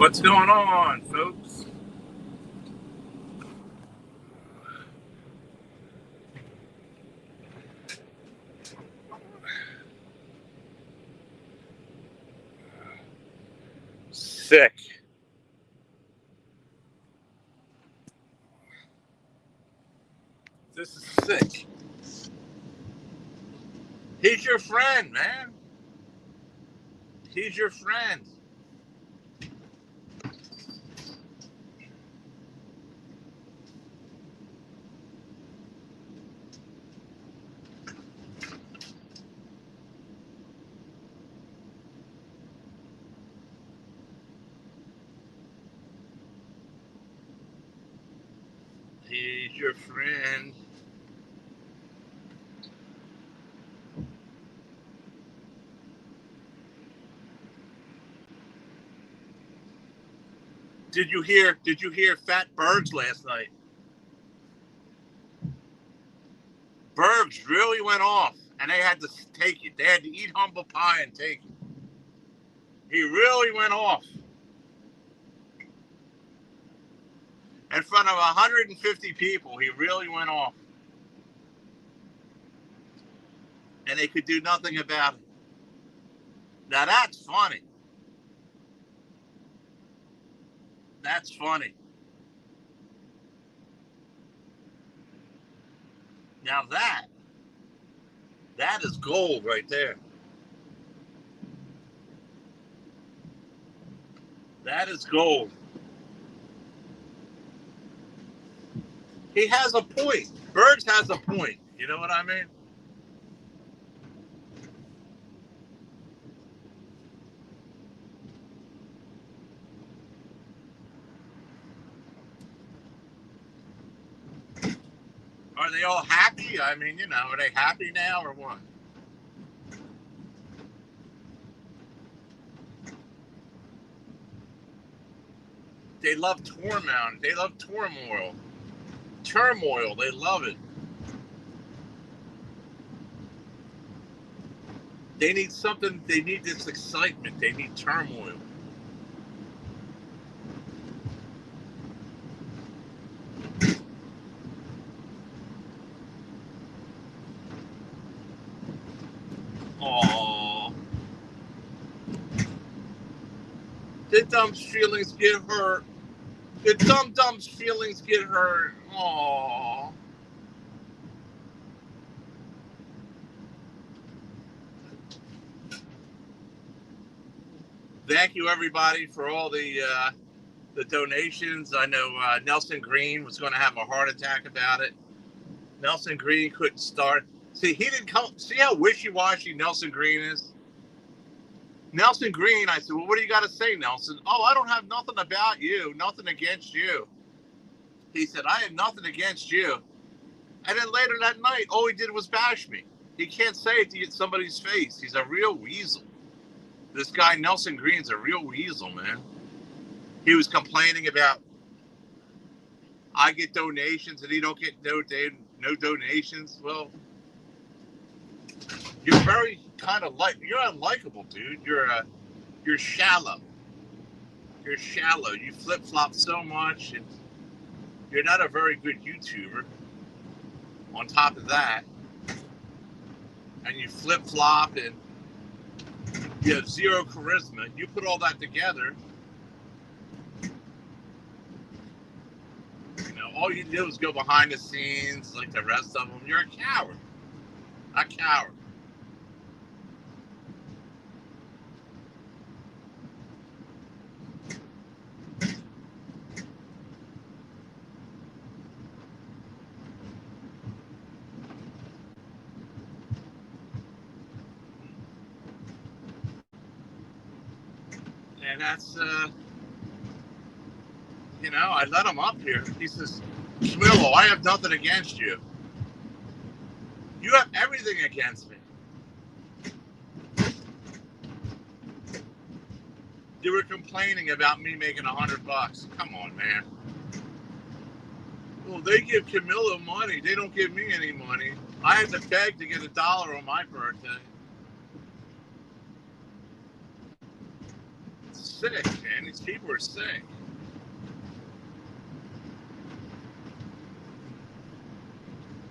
What's going on, folks? Sick. This is sick. He's your friend, man. He's your friend. He's your friend. Did you hear Fat Bergs last night? Bergs really went off and they had to take it. They had to eat humble pie and take it. He really went off. In front of 150 people, he really went off. And they could do nothing about it. Now that's funny. That's funny. Now that is gold right there. That is gold. He has a point. Birds has a point. You know what I mean? Are they all happy? I mean, are they happy now or what? They love torment. They love turmoil. Turmoil. They love it. They need something. They need this excitement. They need turmoil. Aww. The dumb's feelings get hurt. The dumb's feelings get hurt. Aww. Thank you, everybody, for all the donations. I know Nelson Green was going to have a heart attack about it. Nelson Green couldn't start. See, he didn't come. See how wishy-washy Nelson Green is? Nelson Green, I said, well, what do you got to say, Nelson? Oh, I don't have nothing about you, nothing against you. He said, I had nothing against you. And then later that night, all he did was bash me. He can't say it to somebody's face. He's a real weasel. This guy, Nelson Green's a real weasel, man. He was complaining about, I get donations and he don't get no donations. Well, you're very kind of you're unlikable, dude. You're shallow. You're shallow. You flip flop so much, and you're not a very good YouTuber. On top of that, and you flip flop, and you have zero charisma. You put all that together, all you do is go behind the scenes like the rest of them. You're a coward. A coward. And that's, I let him up here. He says, Schmillo, I have nothing against you. You have everything against me. You were complaining about me making $100. Come on, man. Well, they give Camilla money. They don't give me any money. I had to beg to get $1 on my birthday. sick, man. These people are sick.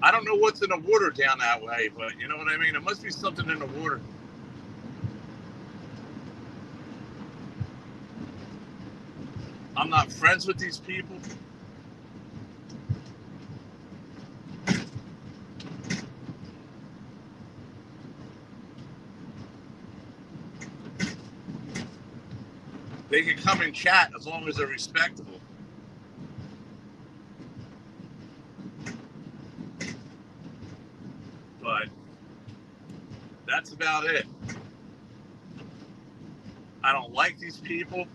I don't know what's in the water down that way, but you know what I mean? There must be something in the water. I'm not friends with these people. They can come and chat as long as they're respectable. But that's about it. I don't like these people.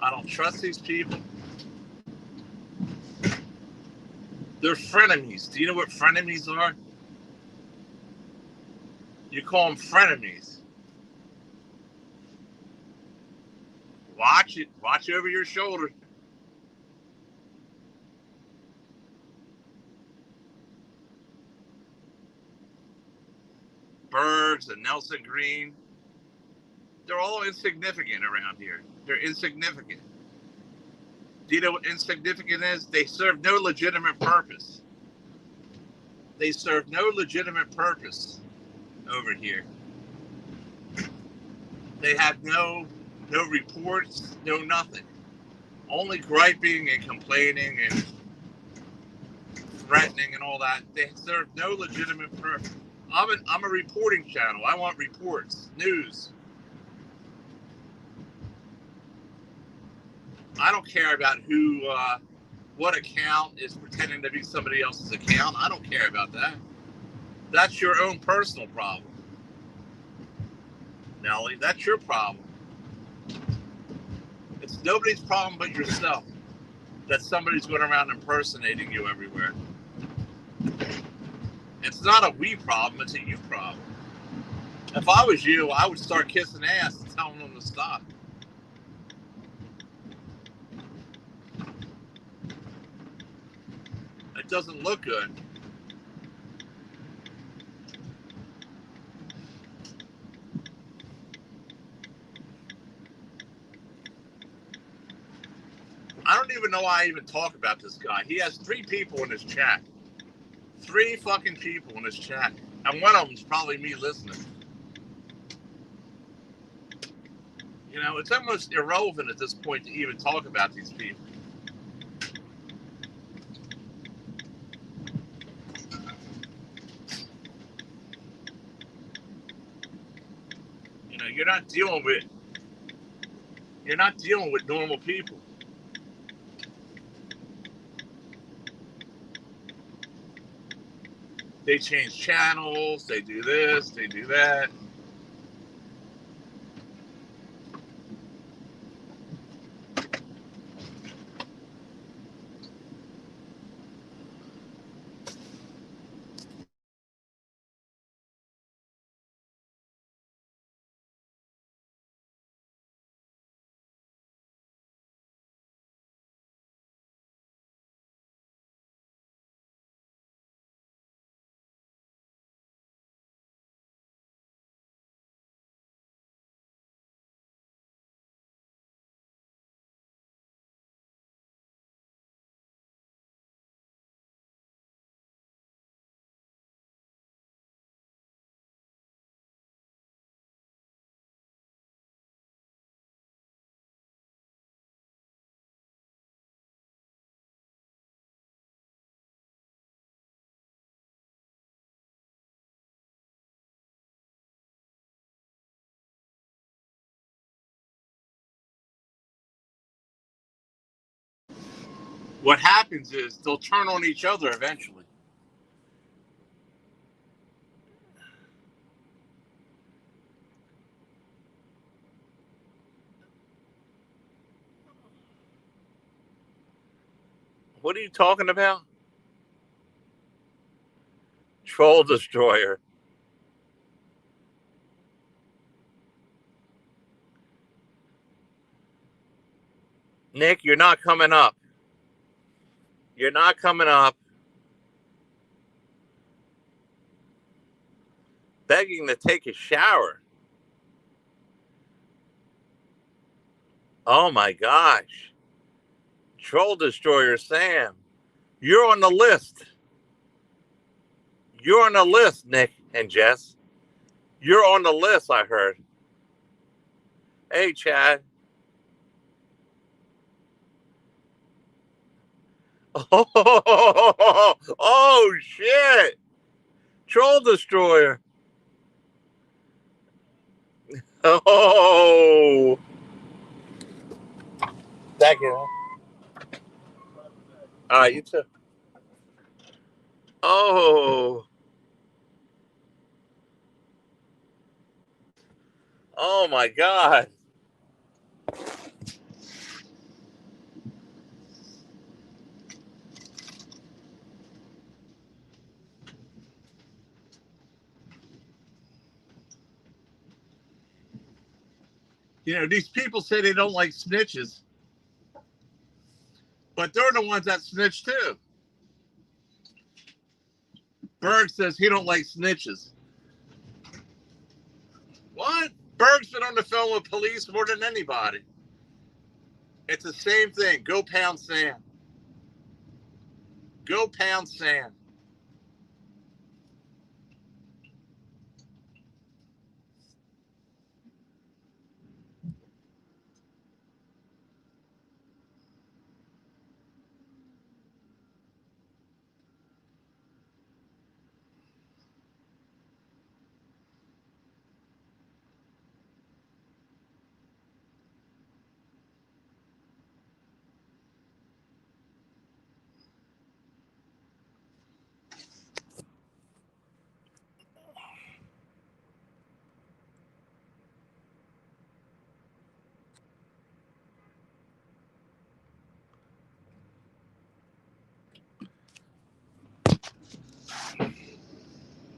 I don't trust these people. They're frenemies. Do you know what frenemies are? You call them frenemies. Watch it. Watch over your shoulder. Bergs and Nelson Green. They're all insignificant around here. They're insignificant. Do you know what insignificant is? They serve no legitimate purpose. They serve no legitimate purpose over here. They have no reports, no nothing. Only griping and complaining and threatening and all that. They serve no legitimate purpose. I'm a reporting channel. I want reports, news. I don't care about what account is pretending to be somebody else's account. I don't care about that. That's your own personal problem. Nelly, that's your problem. It's nobody's problem but yourself that somebody's going around impersonating you everywhere. It's not a we problem, it's a you problem. If I was you, I would start kissing ass and telling them to stop. It doesn't look good. I don't even know why I even talk about this guy. He has 3 people in his chat. 3 fucking people in his chat. And one of them's probably me listening. You know, it's almost irrelevant at this point to even talk about these people. You know, you're not dealing with normal people. They change channels, they do this, they do that. What happens is they'll turn on each other eventually. What are you talking about? Troll Destroyer. Nick, you're not coming up. You're not coming up. Begging to take a shower. Oh my gosh. Troll Destroyer Sam. You're on the list. You're on the list, Nick and Jess. You're on the list, I heard. Hey, Chad. Oh shit. Troll Destroyer. Oh. Thank you. All right, you too. Oh. Oh my God. You know, these people say they don't like snitches, but they're the ones that snitch too. Berg says he don't like snitches. What? Berg's been on the phone with police more than anybody. It's the same thing. Go pound sand. Go pound sand.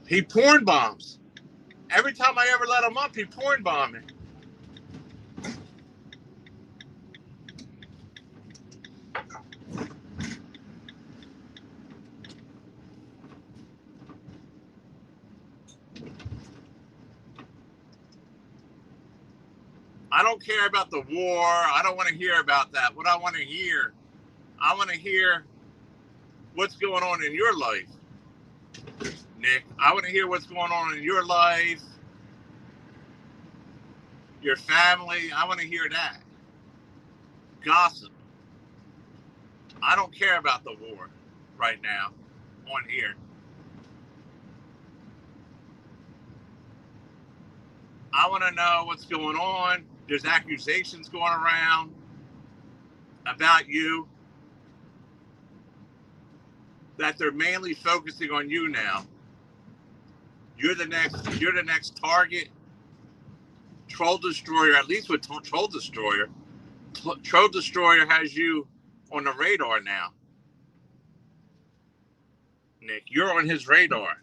He porn bombs. Every time I ever let him up, he porn bombed me. I don't care about the war. I don't want to hear about that. What I want to hear, I want to hear what's going on in your life, Nick. I want to hear what's going on in your life, your family. I want to hear that. Gossip. I don't care about the war right now on here. I want to know what's going on. There's accusations going around about you that they're mainly focusing on you now. You're the next target. Troll Destroyer, at least with Troll Destroyer. Troll Destroyer has you on the radar now. Nick, you're on his radar.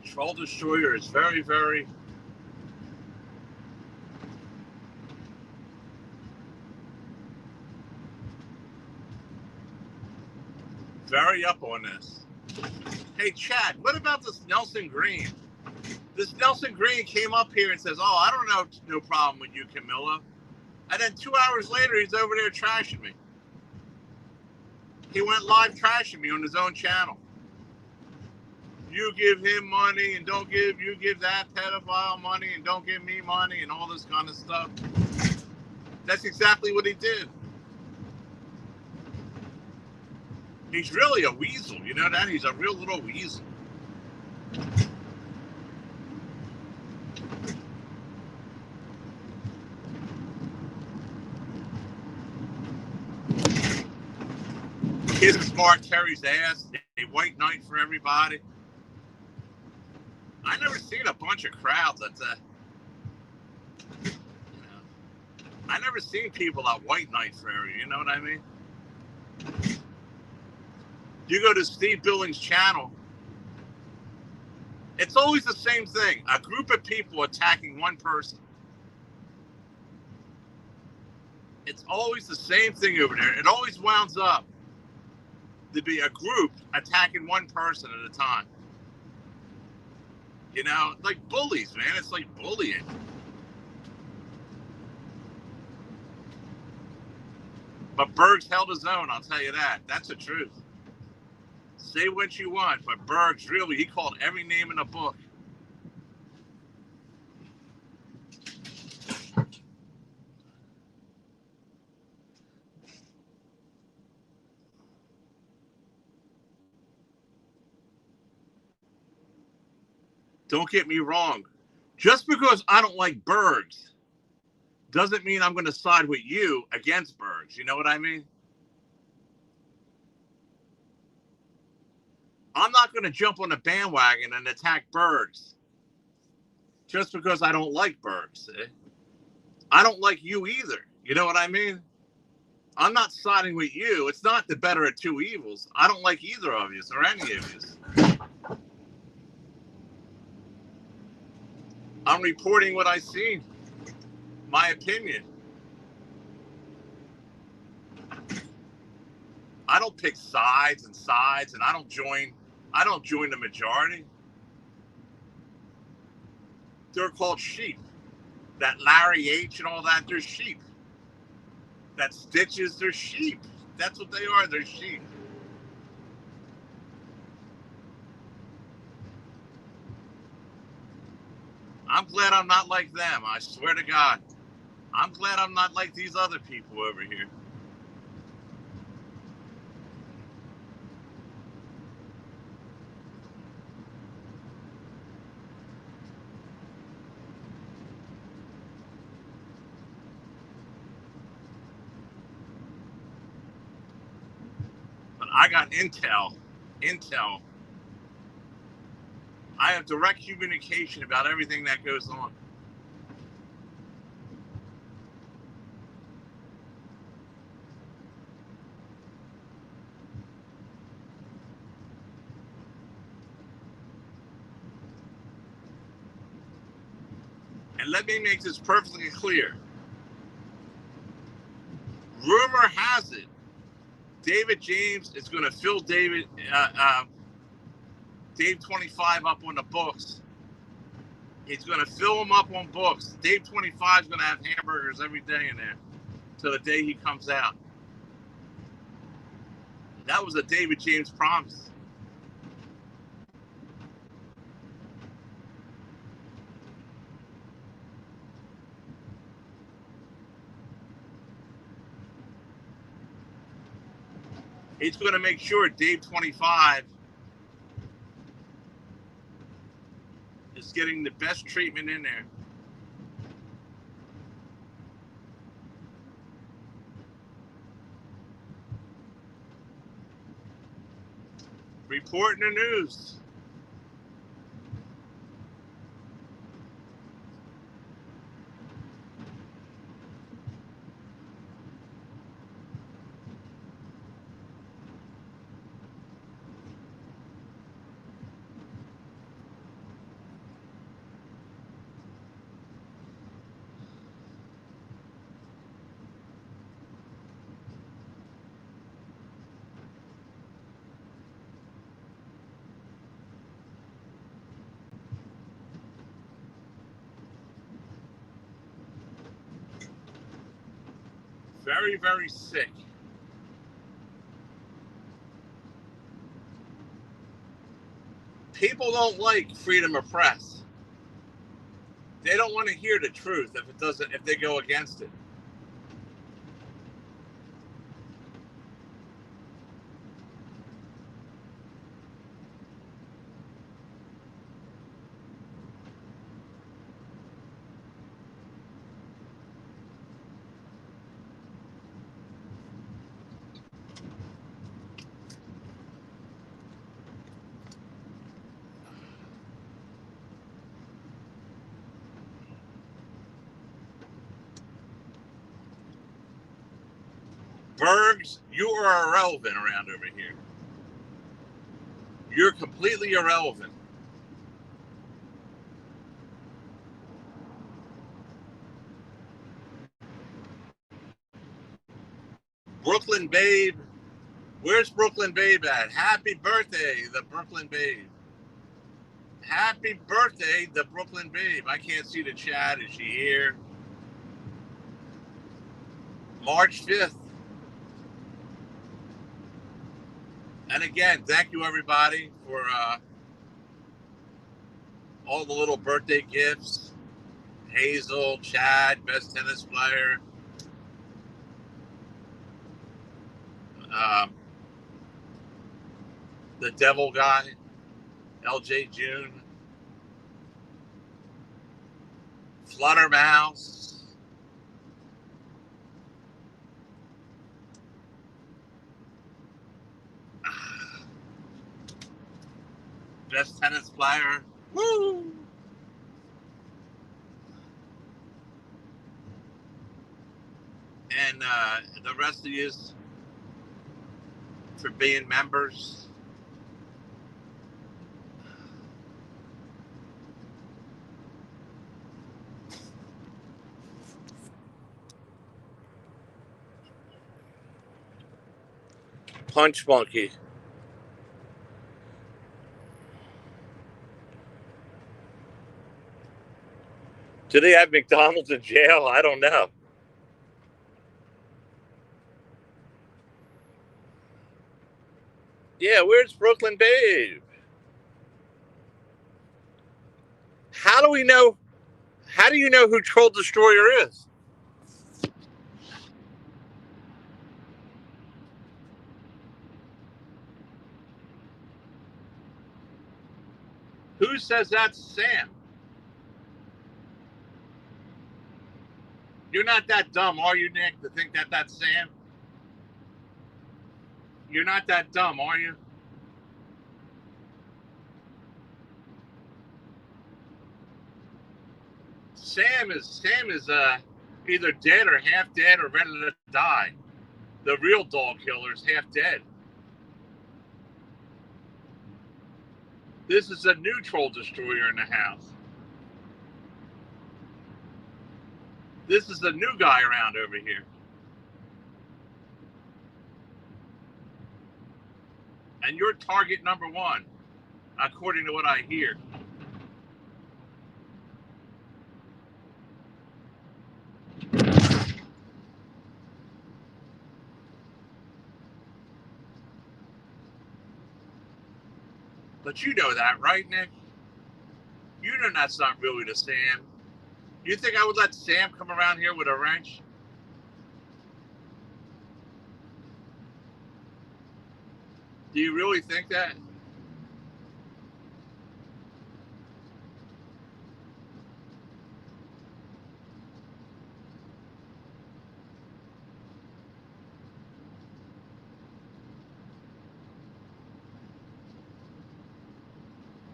Troll Destroyer is very, very up on this. Hey, Chad, what about this Nelson Green? This Nelson Green came up here and says, "Oh, I don't know, no problem with you, Camilla." And then 2 hours later, he's over there trashing me. He went live trashing me on his own channel. You give him money and you give that pedophile money and don't give me money and all this kind of stuff. That's exactly what he did. He's really a weasel, you know that? He's a real little weasel. Kisses Mark Terry's ass, a white knight for everybody. I never seen a bunch of crowds at the, I never seen people at White Knights area. You know what I mean? You go to Steve Billings' channel, it's always the same thing. A group of people attacking one person. It's always the same thing over there. It always wounds up to be a group attacking one person at a time. You know, like bullies, man. It's like bullying. But Berg's held his own, I'll tell you that. That's the truth. Say what you want, but Berg's really, he called every name in the book. Don't get me wrong. Just because I don't like Bergs doesn't mean I'm going to side with you against Bergs. You know what I mean? I'm not going to jump on the bandwagon and attack Bergs just because I don't like Bergs. I don't like you either. You know what I mean? I'm not siding with you. It's not the better of two evils. I don't like either of you or any of you. I'm reporting what I see. My opinion. I don't pick sides, and I don't join the majority. They're called sheep. That Larry H and all that, they're sheep. That Stitches, they're sheep. That's what they are. They're sheep. I'm glad I'm not like them. I swear to God. I'm glad I'm not like these other people over here. But I got intel. I have direct communication about everything that goes on. And let me make this perfectly clear. Rumor has it, David James is going to fill Dave 25 up on the books. He's going to fill him up on books. Dave 25 is going to have hamburgers every day in there till the day he comes out. That was a David James promise. He's going to make sure Dave 25 is getting the best treatment in there. Reporting the news. Very, very sick. People don't like freedom of press. They don't want to hear the truth if they go against it. Bergs, you are irrelevant around over here. You're completely irrelevant. Brooklyn Babe. Where's Brooklyn Babe at? Happy birthday, the Brooklyn Babe. Happy birthday, the Brooklyn Babe. I can't see the chat. Is she here? March 5th. And again, thank you everybody for all the little birthday gifts. Hazel, Chad, best tennis player. The devil guy, LJ June. Fluttermouse. Best tennis player. Woo! And the rest of you for being members. Punch Monkey. Do they have McDonald's in jail? I don't know. Yeah, where's Brooklyn Babe? How do we know? How do you know who Troll Destroyer is? Who says that's Sam? You're not that dumb, are you, Nick, to think that that's Sam? You're not that dumb, are you? Sam is either dead or half dead or ready to die. The real dog killer is half dead. This is a new Troll Destroyer in the house. This is the new guy around over here. And you're target number one, according to what I hear. But you know that, right, Nick? You know that's not really the Sam. You think I would let Sam come around here with a wrench? Do you really think that?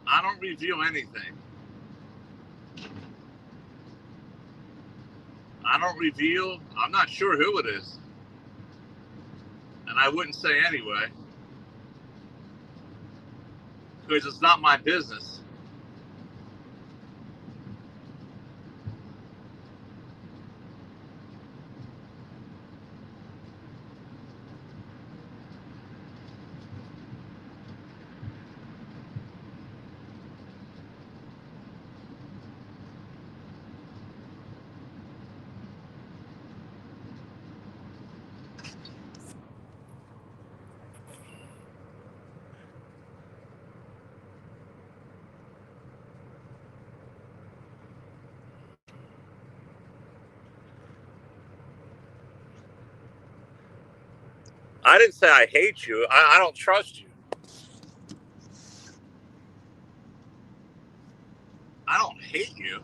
I don't reveal anything. I don't reveal. I'm not sure who it is. And I wouldn't say anyway. Because it's not my business. I didn't say I hate you. I don't trust you. I don't hate you.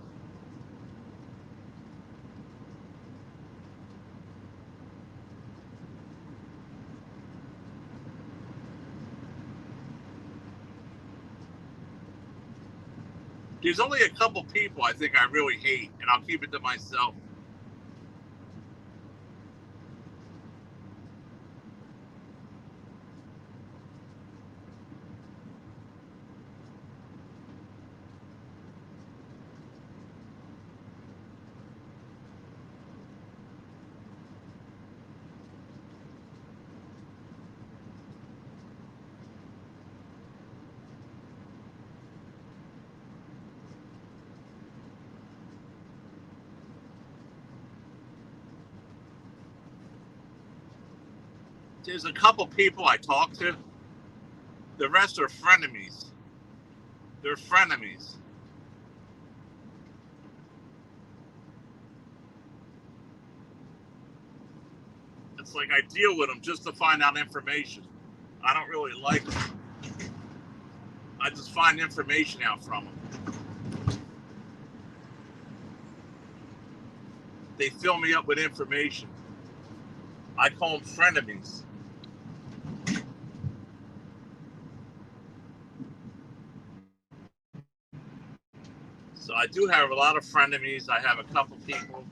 There's only a couple people I think I really hate, and I'll keep it to myself. There's a couple people I talk to. The rest are frenemies. They're frenemies. It's like I deal with them just to find out information. I don't really like them. I just find information out from them. They fill me up with information. I call them frenemies. So I do have a lot of frenemies. I have a couple people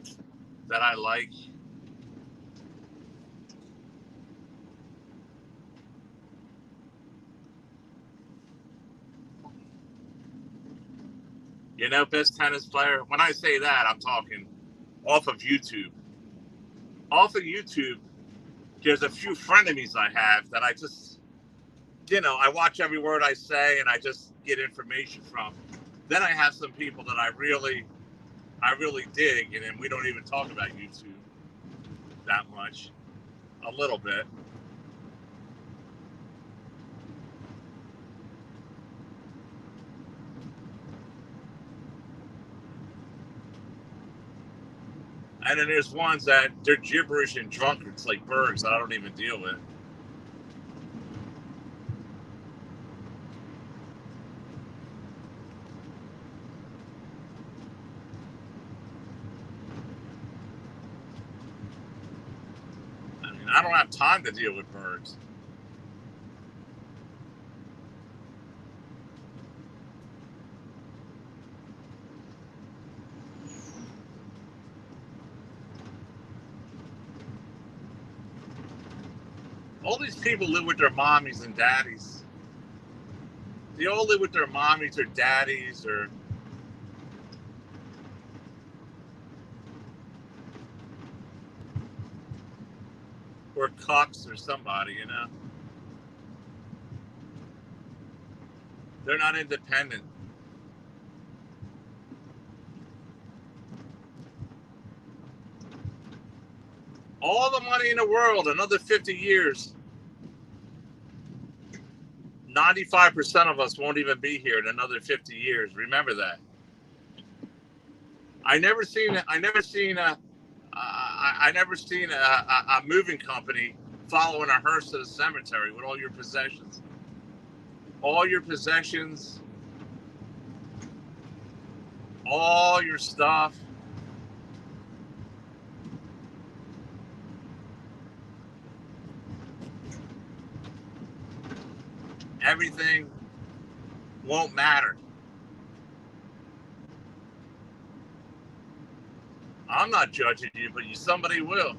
that I like. You know, best tennis player. When I say that, I'm talking off of YouTube. Off of YouTube, there's a few frenemies I have that I just, I watch every word I say and I just get information from. Then I have some people that I really dig, and then we don't even talk about YouTube that much. A little bit. And then there's ones that they're gibberish and drunkards like Bergs that I don't even deal with. I mean, I don't have time to deal with Bergs. All these people live with their mommies and daddies. They all live with their mommies or daddies or cucks or somebody, They're not independent. All the money in the world, another 50 years, 95% of us won't even be here in another 50 years. Remember that. I never seen a moving company following a hearse to the cemetery with all your possessions. All your possessions, all your stuff. Everything won't matter. I'm not judging you, but somebody will.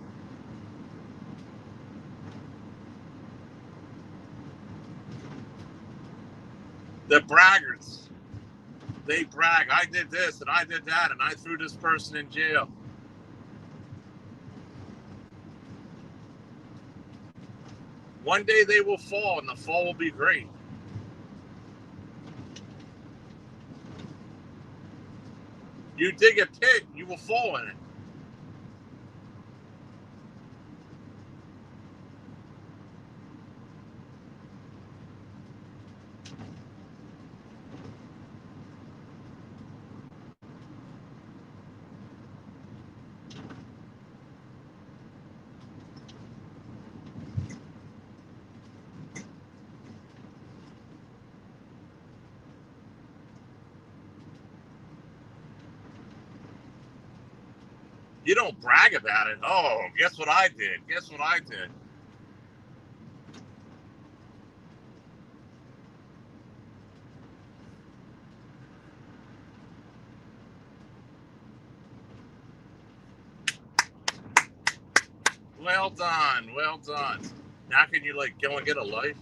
The braggarts. They brag, I did this and I did that and I threw this person in jail. One day they will fall and the fall will be great. You dig a pit, you will fall in it. You don't brag about it. Oh, guess what I did? Guess what I did? Well done. Well done. Now can you go and get a life?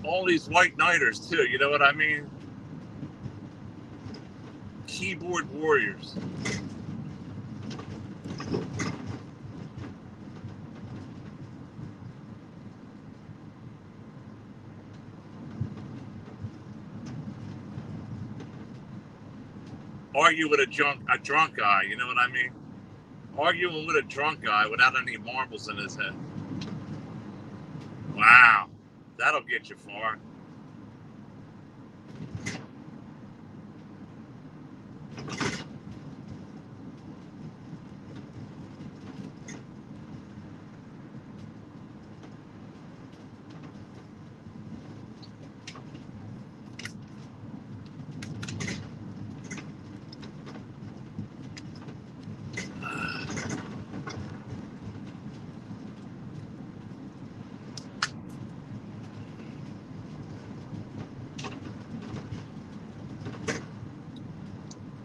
All these white knighters too. You know what I mean? Keyboard warriors. Argue with a drunk guy. You know what I mean? Arguing with a drunk guy without any marbles in his head. Wow, that'll get you far.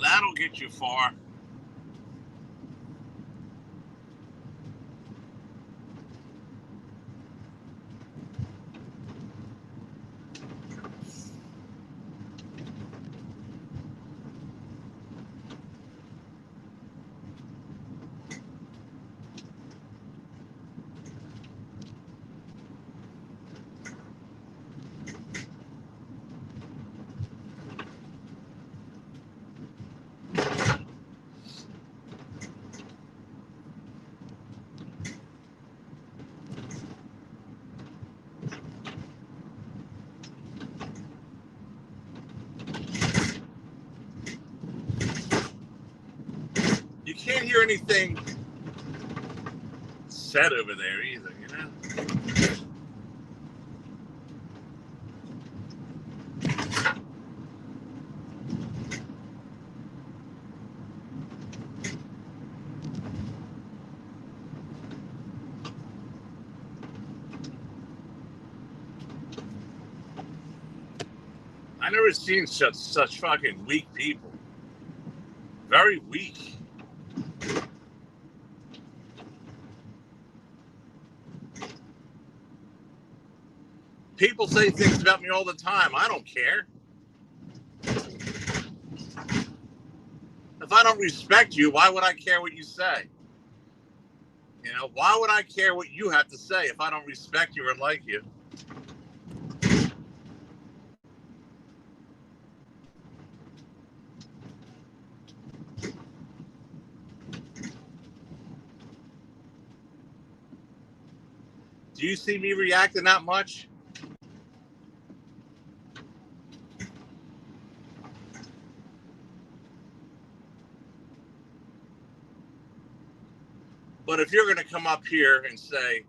That'll get you far. You can't hear anything said over there either, you know? I never seen such fucking weak people. Very weak. People say things about me all the time. I don't care. If I don't respect you, why would I care what you say? You know, why would I care what you have to say if I don't respect you or like you? Do you see me reacting that much? But if you're going to come up here and say,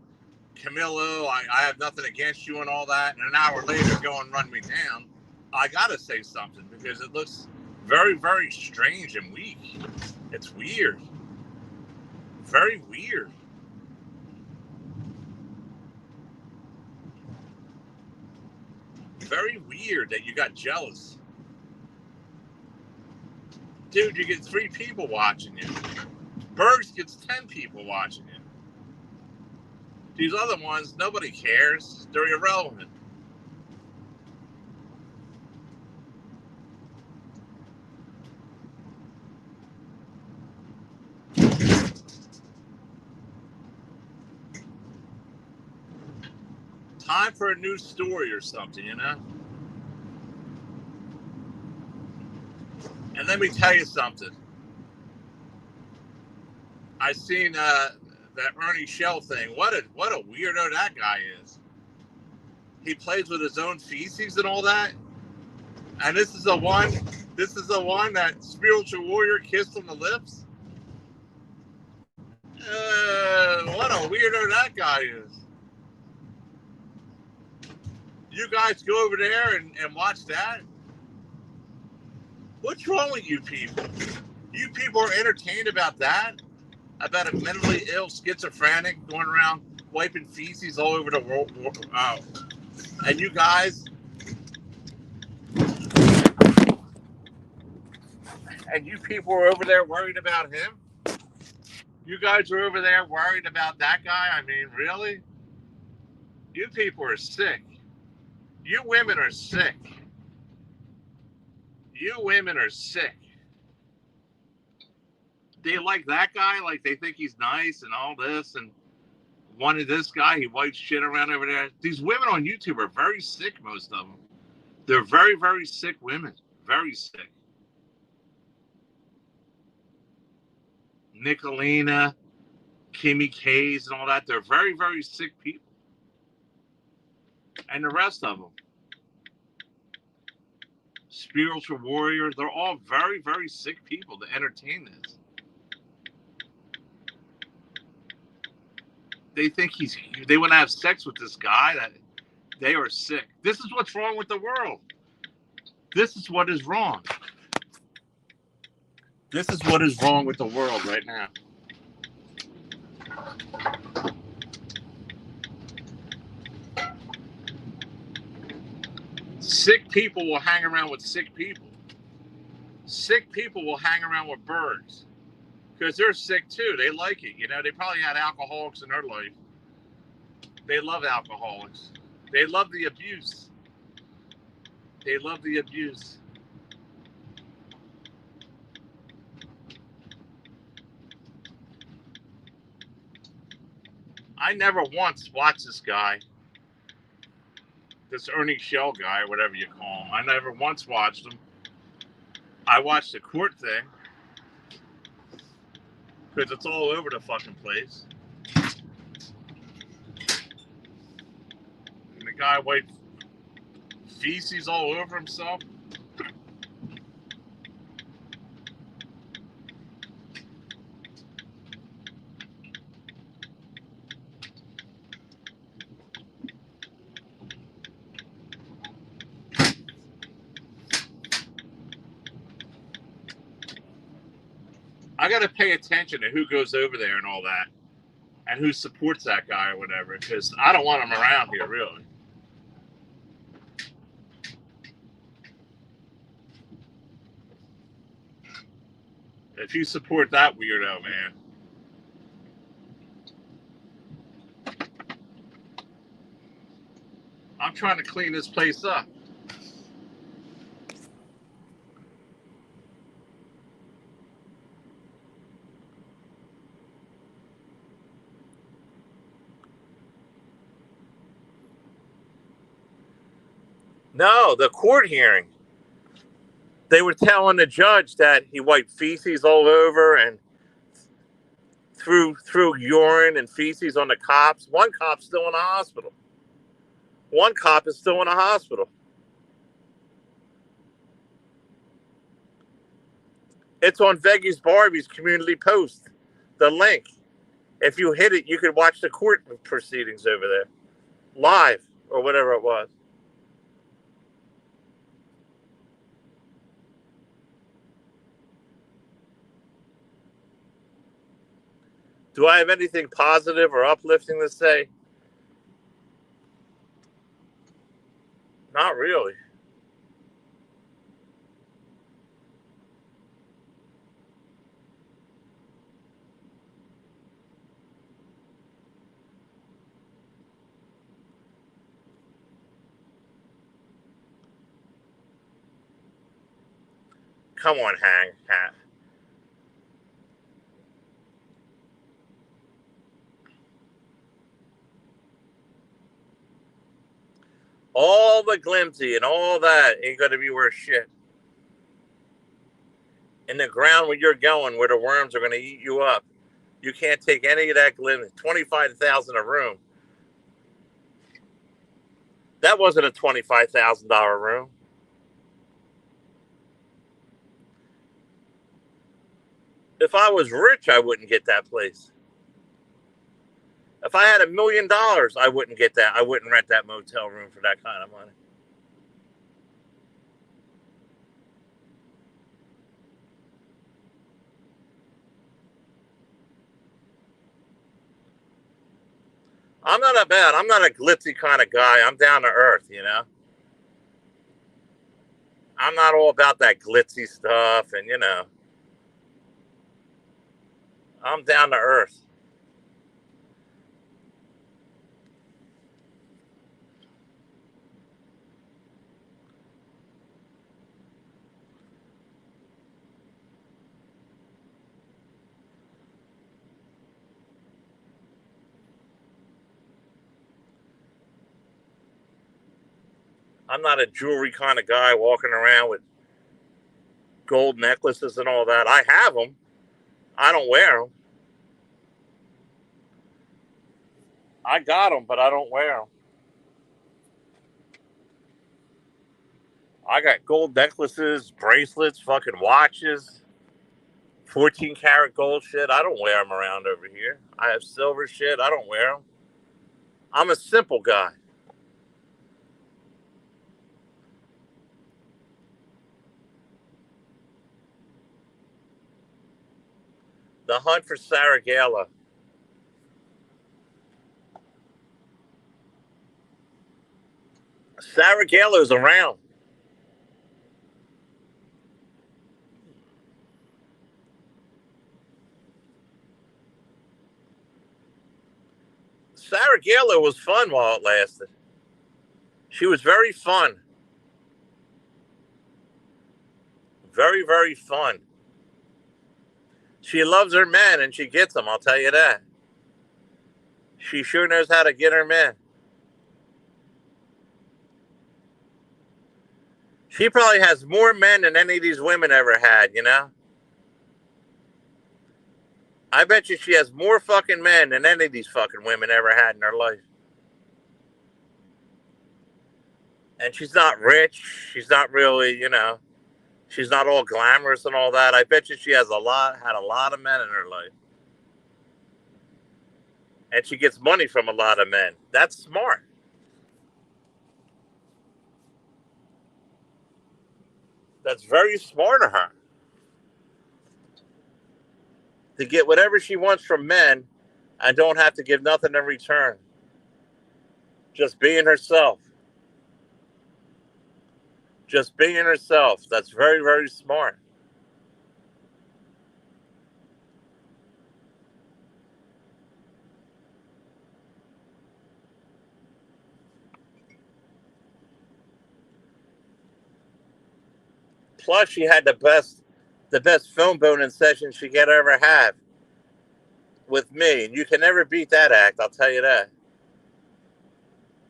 Camilo, I have nothing against you and all that, and an hour later go and run me down, I got to say something because it looks very, very strange and weak. It's weird. Very weird. Very weird that you got jealous. Dude, you get 3 people watching you. Bergs gets 10 people watching you. These other ones, nobody cares. They're irrelevant. Time for a new story or something, you know? And let me tell you something. I seen that Ernie Shell thing. What a weirdo that guy is. He plays with his own feces and all that. And this is the one that spiritual warrior kissed on the lips. What a weirdo that guy is. You guys go over there and watch that? What's wrong with you people? You people are entertained about that? About a mentally ill schizophrenic going around wiping feces all over the world. And you guys, and you people are over there worried about him? You guys are over there worried about that guy? I mean, really? You people are sick. You women are sick. You women are sick. They like that guy, like they think he's nice and all this, and wanted this guy, he wipes shit around over there. These women on YouTube are very sick, most of them. They're very, very sick women. Very sick. Nicolina, Kimmy K's and all that, they're very, very sick people. And the rest of them. Spiritual warriors, they're all very, very sick people to entertain this. They think they want to have sex with this guy, that they are sick. This is what's wrong with the world. This is what is wrong. This is what is wrong with the world right now. Sick people will hang around with sick people. Sick people will hang around with birds because they're sick too. They like it. You know, they probably had alcoholics in their life. They love alcoholics. They love the abuse. They love the abuse. I never once watched this guy, this Ernie Shell guy, or whatever you call him. I never once watched him. I watched the court thing because it's all over the fucking place. And the guy wiped feces all over himself. I got to pay attention to who goes over there and all that, and who supports that guy or whatever, because I don't want him around here, really. If you support that weirdo, man. I'm trying to clean this place up. No, the court hearing. They were telling the judge that he wiped feces all over and threw urine and feces on the cops. One cop's still in the hospital. One cop is still in a hospital. It's on Vegas Barbie's community post. The link. If you hit it, you could watch the court proceedings over there. Live, or whatever it was. Do I have anything positive or uplifting to say? Not really. Come on, Hang. All the Glimsy and all that ain't going to be worth shit. In the ground where you're going, where the worms are going to eat you up, you can't take any of that Glimsy. $25,000 a room. That wasn't a $25,000 room. If I was rich, I wouldn't get that place. If I had $1 million, I wouldn't get that. I wouldn't rent that motel room for that kind of money. I'm not a glitzy kind of guy. I'm down to earth, you know. I'm not all about that glitzy stuff, and you know, I'm down to earth. I'm not a jewelry kind of guy walking around with gold necklaces and all that. I have them. I don't wear them. I got them, but I don't wear them. I got gold necklaces, bracelets, fucking watches, 14 karat gold shit. I don't wear them around over here. I have silver shit. I don't wear them. I'm a simple guy. The hunt for Sarah Gala. Sarah Gala's around. Sarah Gala was fun while it lasted. She was very fun. Very, very fun. She loves her men and she gets them, I'll tell you that. She sure knows how to get her men. She probably has more men than any of these women ever had, you know? I bet you she has more fucking men than any of these fucking women ever had in their life. And she's not rich. She's not really, you know, she's not all glamorous and all that. I bet you she has had a lot of men in her life. And she gets money from a lot of men. That's smart. That's very smart of her. To get whatever she wants from men and don't have to give nothing in return. Just being herself. Just being herself. That's very, very smart. Plus, she had the best phone boning session she could ever have with me. And you can never beat that act, I'll tell you that.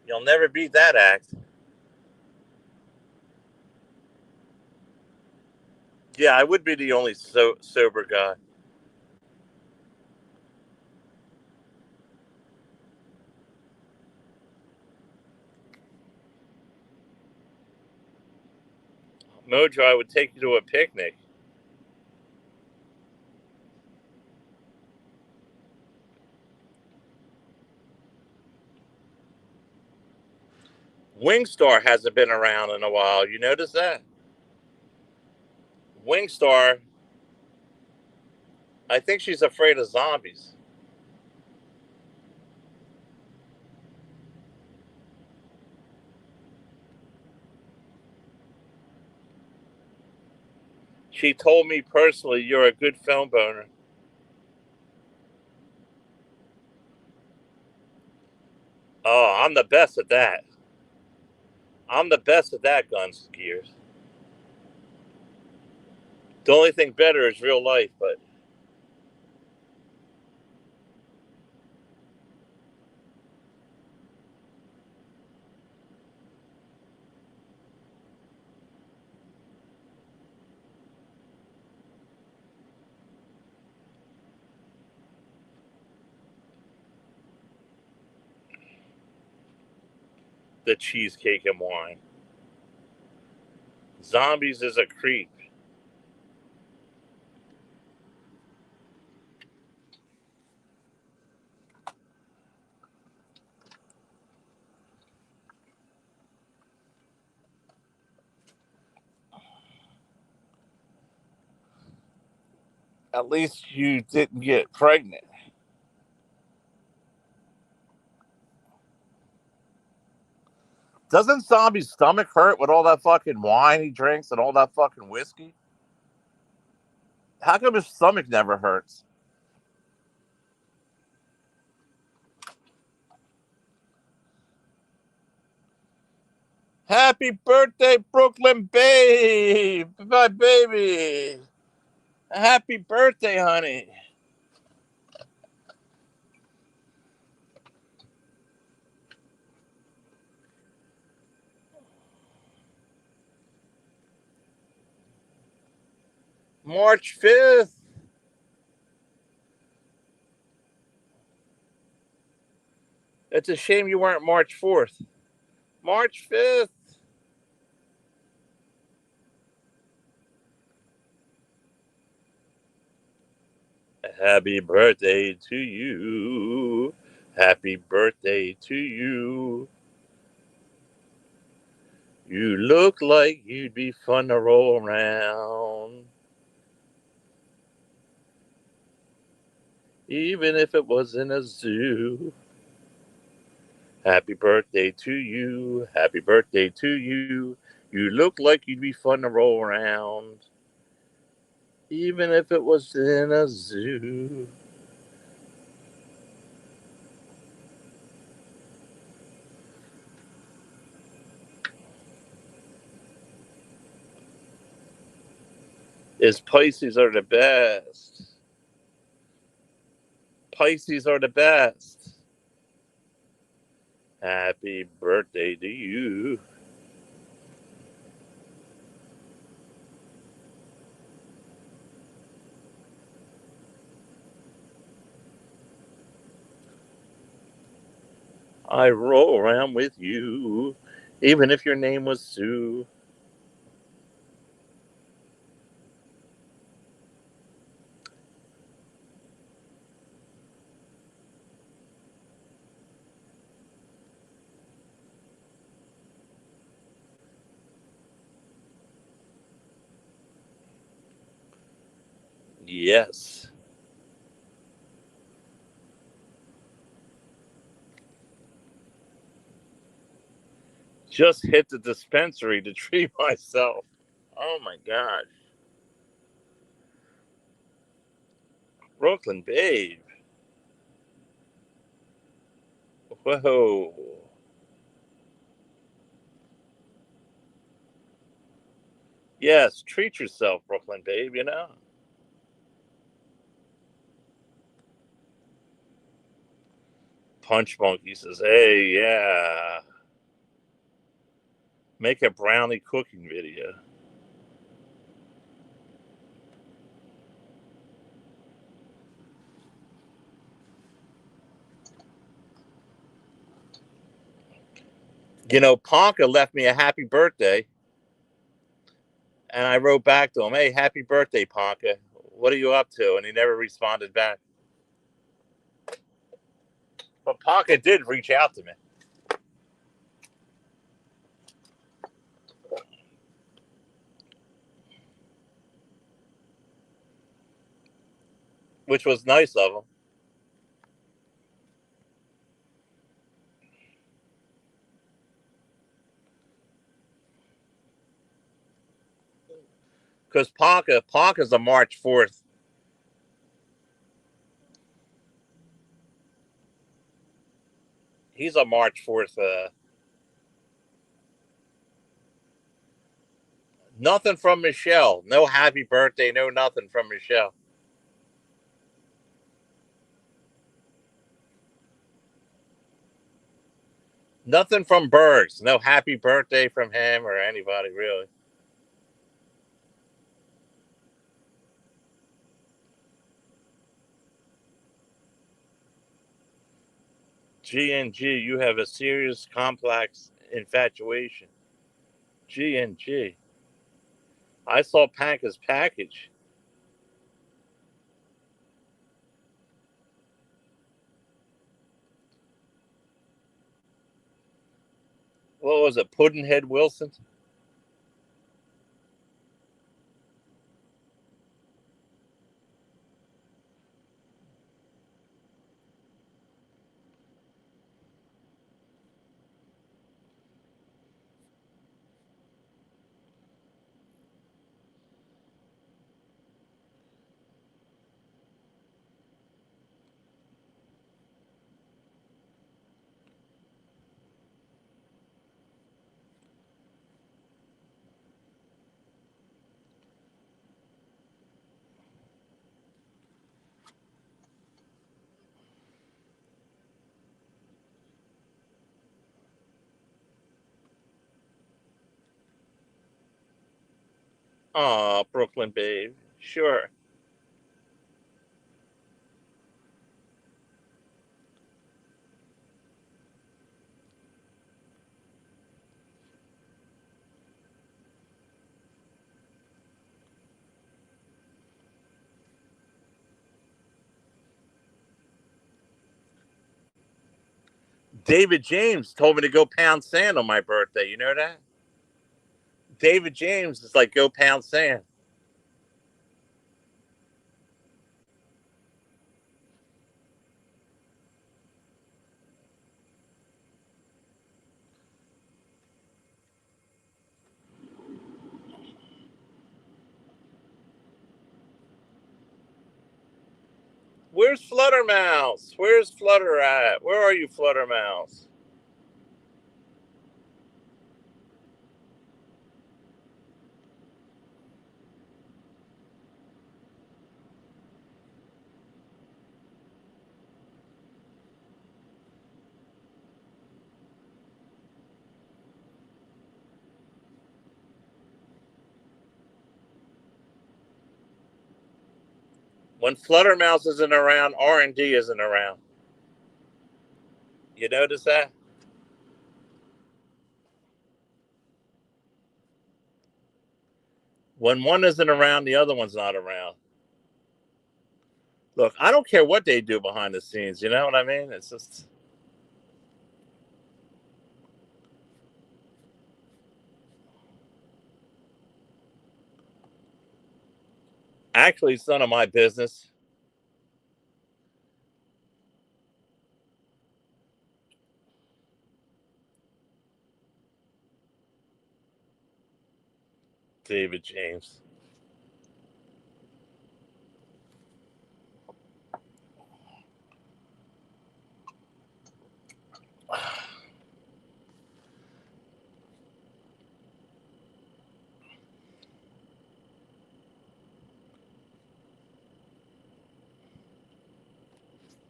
You'll never beat that act. Yeah, I would be the only sober guy. Mojo, I would take you to a picnic. Wingstar hasn't been around in a while. You notice that? Wingstar, I think she's afraid of zombies. She told me personally, you're a good phone boner. Oh, I'm the best at that. I'm the best at that, Guns Gears. The only thing better is real life, but the cheesecake and wine. Zombies is a creep. At least you didn't get pregnant. Doesn't Zombie's stomach hurt with all that fucking wine he drinks and all that fucking whiskey? How come his stomach never hurts? Happy birthday, Brooklyn babe! My baby! Happy birthday, honey! March 5th. It's a shame you weren't March 4th. March 5th. Happy birthday to you. Happy birthday to you. You look like you'd be fun to roll around. Even if it was in a zoo. Happy birthday to you. Happy birthday to you. You look like you'd be fun to roll around. Even if it was in a zoo. Is Pisces are the best. Pisces are the best. Happy birthday to you. I roll around with you, even if your name was Sue. Yes. Just hit the dispensary to treat myself. Oh my gosh. Brooklyn Babe. Whoa. Yes, treat yourself, Brooklyn Babe, you know? Punch Monkey says, hey, yeah. Make a brownie cooking video. You know, Ponka left me a happy birthday, and I wrote back to him, hey, happy birthday, Ponka. What are you up to? And he never responded back. But Ponka did reach out to me, which was nice of him. Because Ponka's a March 4th. He's a March 4th. Nothing from Michelle. No happy birthday. No nothing from Michelle. Nothing from Bergs. No happy birthday from him or anybody, really. G and G, you have a serious complex infatuation. G and G. I saw Panka's package. What was it? Puddinhead Wilson? Aw, Brooklyn Babe. Sure. David James told me to go pound sand on my birthday. You know that? David James is like, go pound sand. Where's Fluttermouse? Where's Flutter at? Where are you, Fluttermouse? When Fluttermouse isn't around, R&D isn't around. You notice that? When one isn't around, the other one's not around. Look, I don't care what they do behind the scenes. You know what I mean? It's just. Actually, it's none of my business. David James.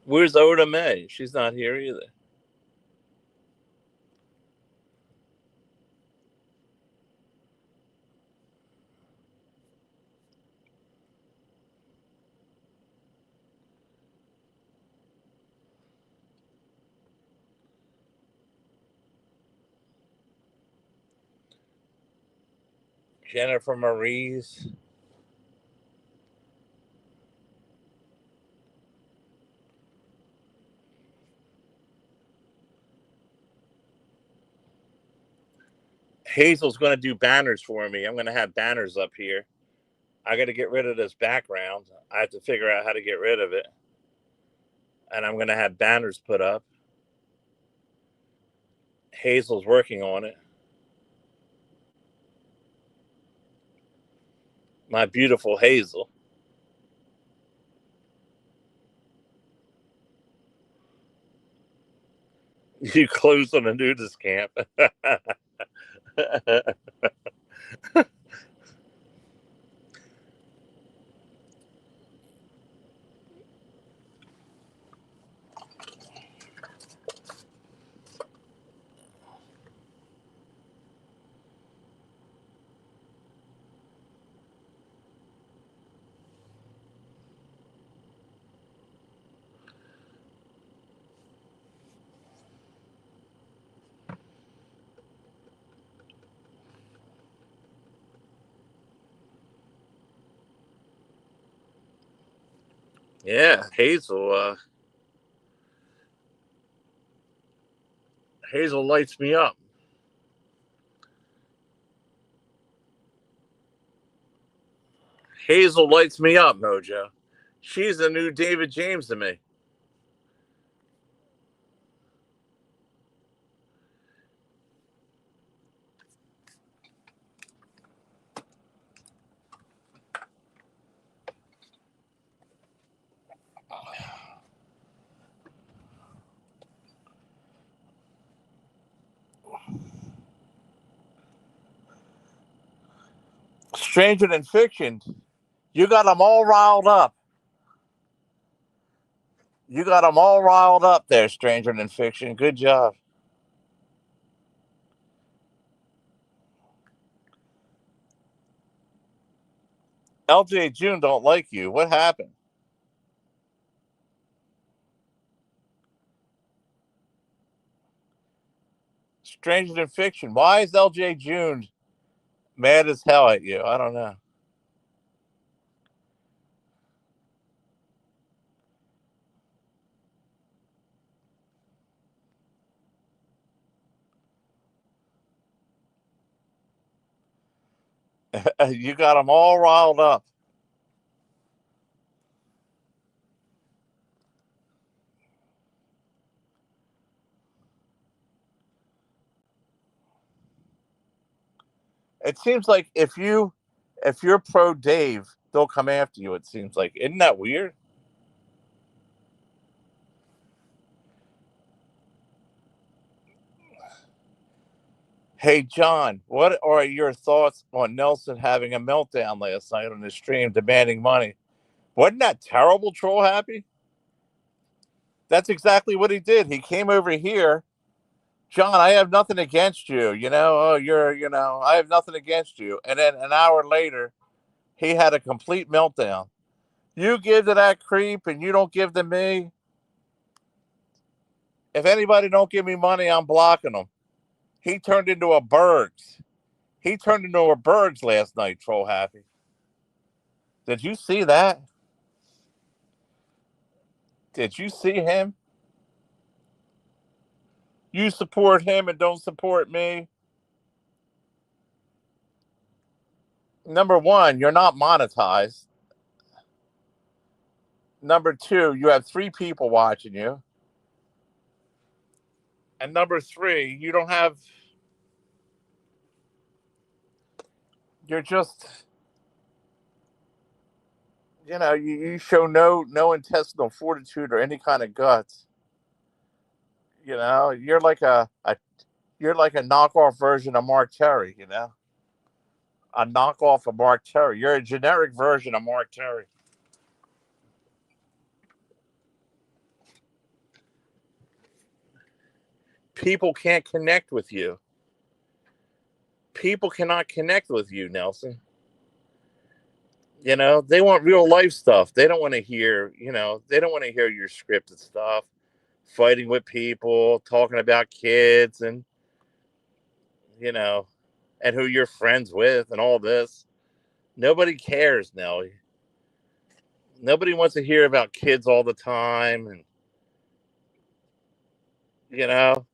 Where's Oda May? She's not here either. Jennifer Marie's. Hazel's going to do banners for me. I'm going to have banners up here. I got to get rid of this background. I have to figure out how to get rid of it. And I'm going to have banners put up. Hazel's working on it. My beautiful Hazel. You closed on a nudist camp. Yeah, Hazel. Hazel lights me up. Hazel lights me up, Mojo. She's the new David James to me. Stranger Than Fiction. You got them all riled up. You got them all riled up there, Stranger Than Fiction. Good job. LJ June don't like you. What happened? Stranger Than Fiction. Why is LJ June mad as hell at you? I don't know. You got them all riled up. It seems like if you're pro Dave, they'll come after you. It seems like, isn't that weird? Hey John, what are your thoughts on Nelson having a meltdown last night on his stream demanding money? Wasn't that terrible, Troll Happy? That's exactly what he did. He came over here. John, I have nothing against you. Oh, I have nothing against you. And then an hour later, he had a complete meltdown. You give to that creep and you don't give to me. If anybody don't give me money, I'm blocking them. He turned into a Bergs. He turned into a Bergs last night, Troll Happy. Did you see that? Did you see him? You support him and don't support me. Number one, you're not monetized. Number two, you have three people watching you. And number three, you don't have, you're just, you show no intestinal fortitude or any kind of guts. You're like you're like a knockoff version of Mark Terry, a knockoff of Mark Terry. You're a generic version of Mark Terry. People can't connect with you. People cannot connect with you, Nelson. They want real life stuff. They don't want to hear, they don't want to hear your scripted stuff, fighting with people, talking about kids you know, and who you're friends with and all this. Nobody cares, Nelly. Nobody wants to hear about kids all the time and, you know,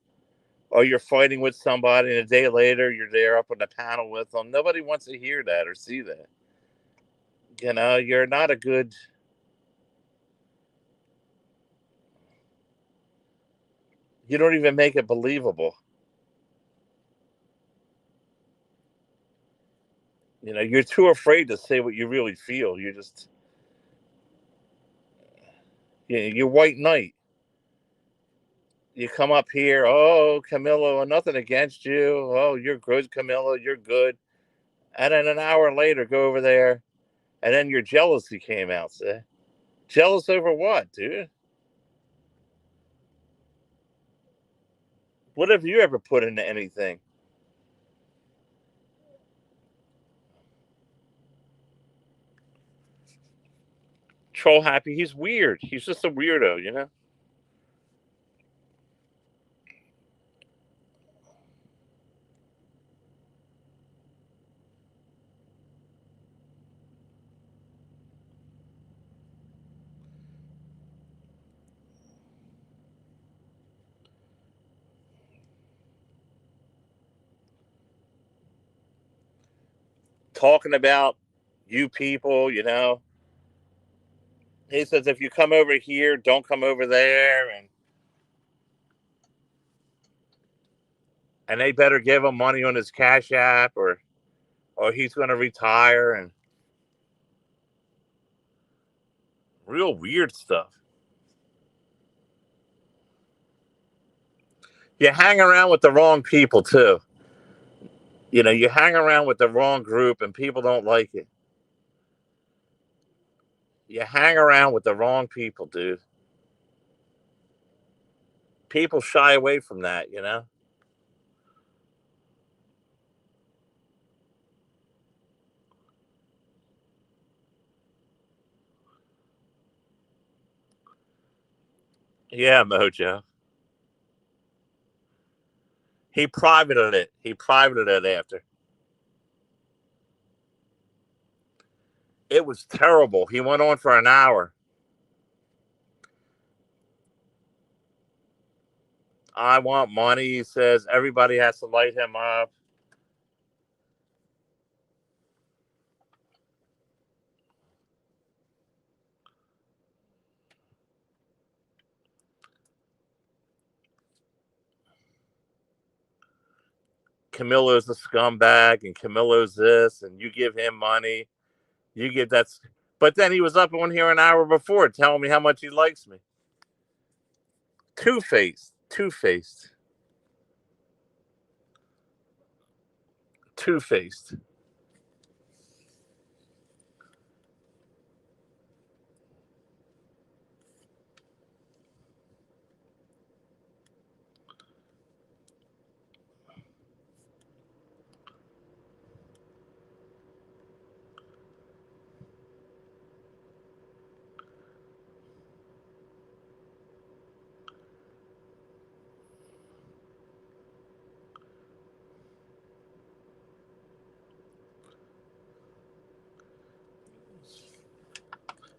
or you're fighting with somebody and a day later you're there up on the panel with them. Nobody wants to hear that or see that. You're not a good. You don't even make it believable. You're too afraid to say what you really feel. You're just, you're white knight. You come up here, oh, Camilo, nothing against you. Oh, you're good, Camilo, you're good. And then an hour later, go over there, and then your jealousy came out. Say, jealous over what, dude? What have you ever put into anything? Troll Happy, he's weird. He's just a weirdo. Talking about you people. He says if you come over here, don't come over there, and they better give him money on his Cash App or he's going to retire and real weird stuff. You hang around with the wrong people too. You hang around with the wrong group and people don't like it. You hang around with the wrong people, dude. People shy away from that. Yeah, Mojo. He privated it. He privated it after. It was terrible. He went on for an hour. I want money. He says everybody has to light him up. Camilo's a scumbag, and Camilo's this, and you give him money. You give that. But then he was up on here an hour before telling me how much he likes me. Two faced. Two faced. Two faced.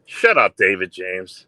Shut up, David James.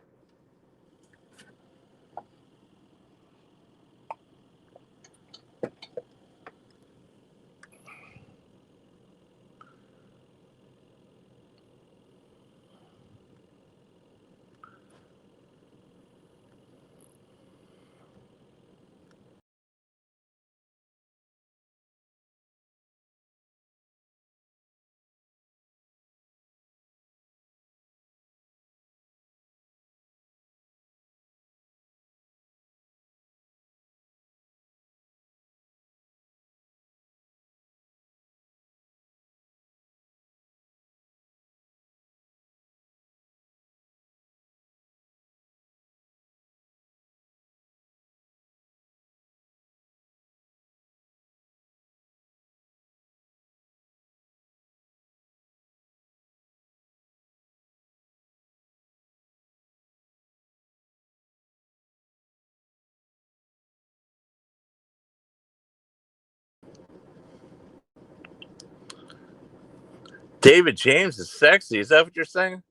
David James is sexy. Is that what you're saying?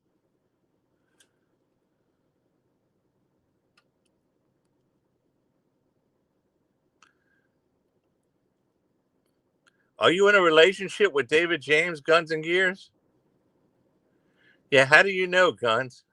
Are you in a relationship with David James, Guns and Gears? Yeah, how do you know, Guns?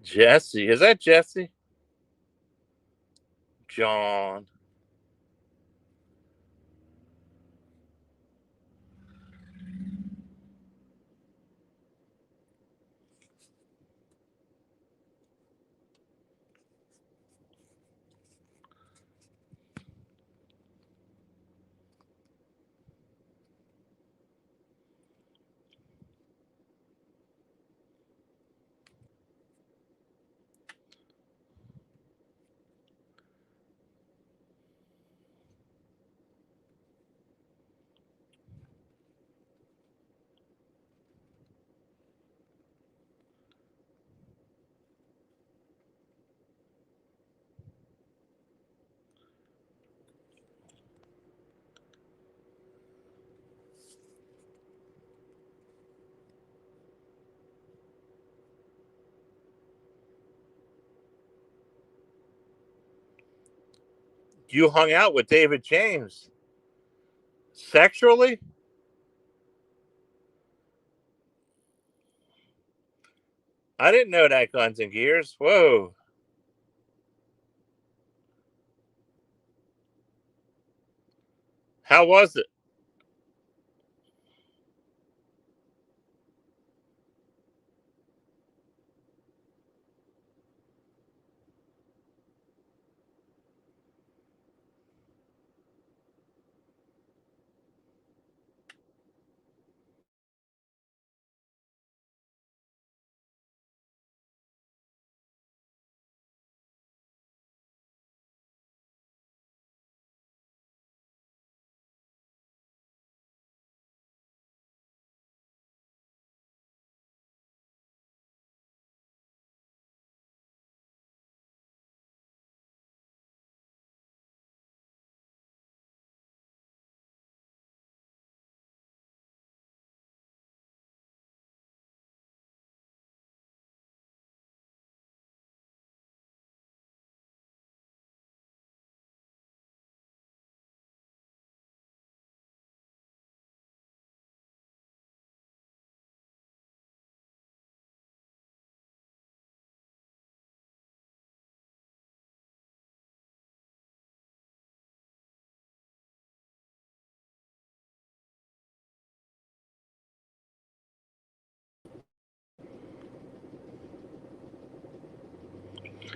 Jesse. Is that Jesse? John. You hung out with David James sexually? I didn't know that, Guns and Gears. Whoa. How was it?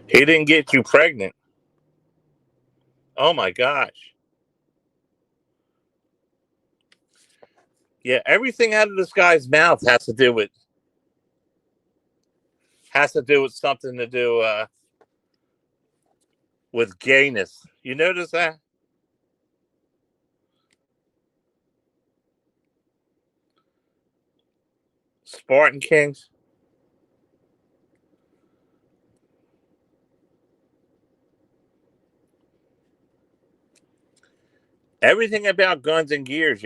He didn't get you pregnant. Oh my gosh. Yeah, everything out of this guy's mouth has to do with something to do with gayness. You notice that? Spartan Kings. Everything about guns and gears,